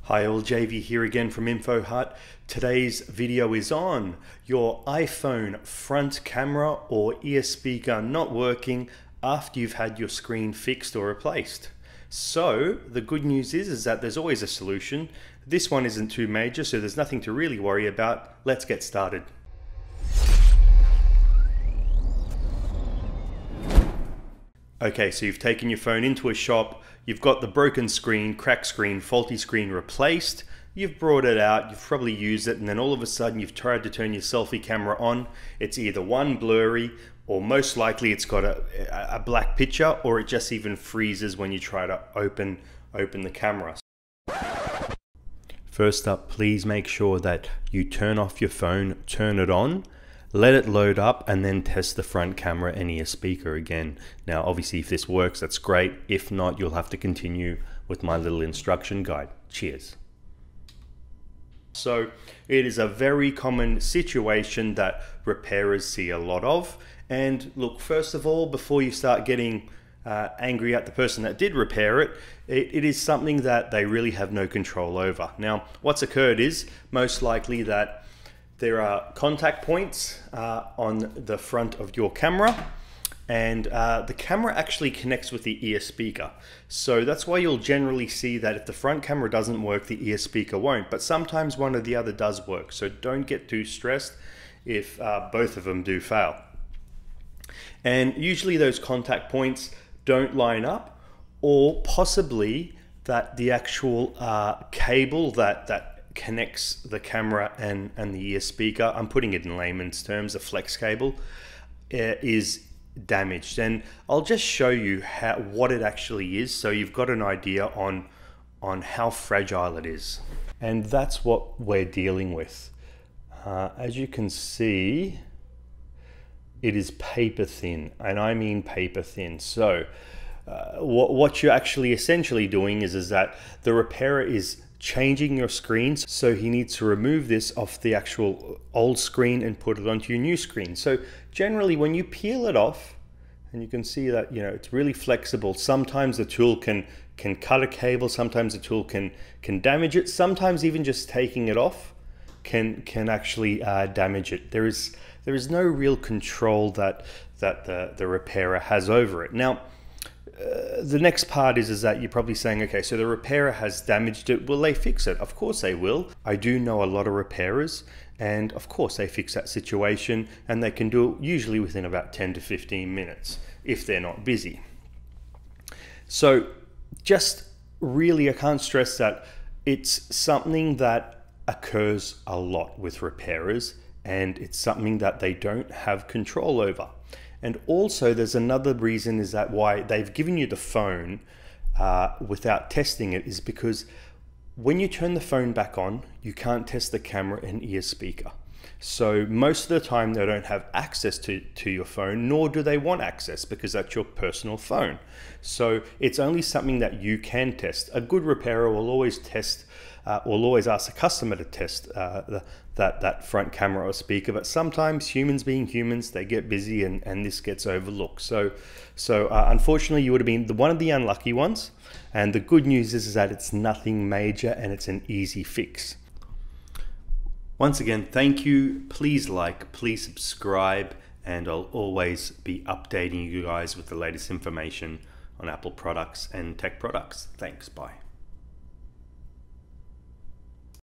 Hi all, JV here again from Info Hut. Today's video is on your iPhone front camera or ear speaker not working after you've had your screen fixed or replaced. So the good news is that there's always a solution. This one isn't too major, so there's nothing to really worry about. Let's get started. Okay, so you've taken your phone into a shop, you've got the broken screen, cracked screen, faulty screen replaced, you've brought it out, you've probably used it, and then all of a sudden you've tried to turn your selfie camera on. It's either one, blurry, or most likely it's got a black picture, or it just even freezes when you try to open the camera. First up, please make sure that you turn off your phone, turn it on, let it load up, and then test the front camera and ear speaker again. Now, obviously, if this works, that's great. If not, you'll have to continue with my little instruction guide. Cheers. So, it is a very common situation that repairers see a lot of. And look, first of all, before you start getting angry at the person that did repair it, it is something that they really have no control over. Now, what's occurred is most likely that there are contact points on the front of your camera, and the camera actually connects with the ear speaker. So that's why you'll generally see that if the front camera doesn't work, the ear speaker won't, but sometimes one or the other does work. So don't get too stressed if both of them do fail. And usually those contact points don't line up, or possibly that the actual cable that connects the camera and the ear speaker, I'm putting it in layman's terms, a flex cable, is damaged. And I'll just show you what it actually is, so you've got an idea on how fragile it is. And that's what we're dealing with. As you can see, it is paper thin, and I mean paper thin. So what you're actually essentially doing is that the repairer is changing your screens, so he needs to remove this off the actual old screen and put it onto your new screen. So generally when you peel it off, and you can see that, you know, it's really flexible. Sometimes the tool can cut a cable, sometimes the tool can damage it, sometimes even just taking it off can actually damage it. There is no real control that the repairer has over it. Now, the next part is that you're probably saying, okay, so the repairer has damaged it. Will they fix it? Of course they will. I do know a lot of repairers, and of course they fix that situation, and they can do it usually within about 10 to 15 minutes if they're not busy. So just really, I can't stress that it's something that occurs a lot with repairers, and it's something that they don't have control over. And also there's another reason is that why they've given you the phone without testing it is because when you turn the phone back on, you can't test the camera and ear speaker. So most of the time they don't have access to your phone, nor do they want access because that's your personal phone. So it's only something that you can test. A good repairer will always test, will always ask the customer to test that front camera or speaker, but sometimes humans being humans, they get busy and this gets overlooked. So unfortunately you would have been one of the unlucky ones, and the good news is that it's nothing major and it's an easy fix. Once again, thank you. Please like, please subscribe, and I'll always be updating you guys with the latest information on Apple products and tech products. Thanks, bye.